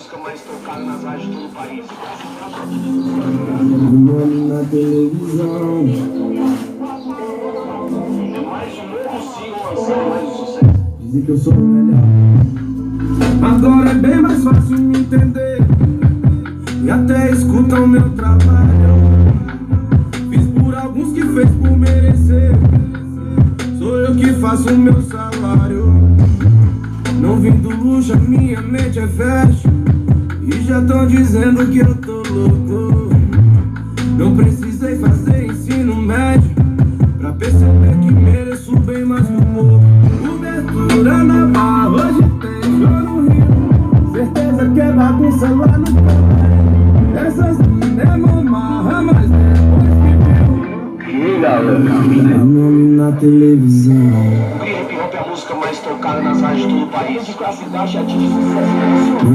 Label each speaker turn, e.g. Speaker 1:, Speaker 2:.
Speaker 1: música mais tocada nas rádios de todo o país.
Speaker 2: O nome na televisão.
Speaker 1: É mais um novo single lançado, mais um sucesso.
Speaker 2: Dizem que eu sou o melhor. Agora é bem mais fácil me entender. E até escutam meu trabalho. Fiz por alguns que fez por merecer. Sou eu que faço o meu salário. Não vim do luxo, a minha mente é fashion. E já tão dizendo que eu tô louco. Não precisei fazer ensino médio pra perceber que mereço bem mais do povo. Cobertura na barra, hoje tem show no Rio. Certeza que é bagunça lá no Pará. Essas é mão marra, mas depois que viu.
Speaker 1: E galera,
Speaker 2: O nome na televisão.
Speaker 1: hip hop é a música mais tocada nas rádios de todo o país. De classe baixa atinge sucesso.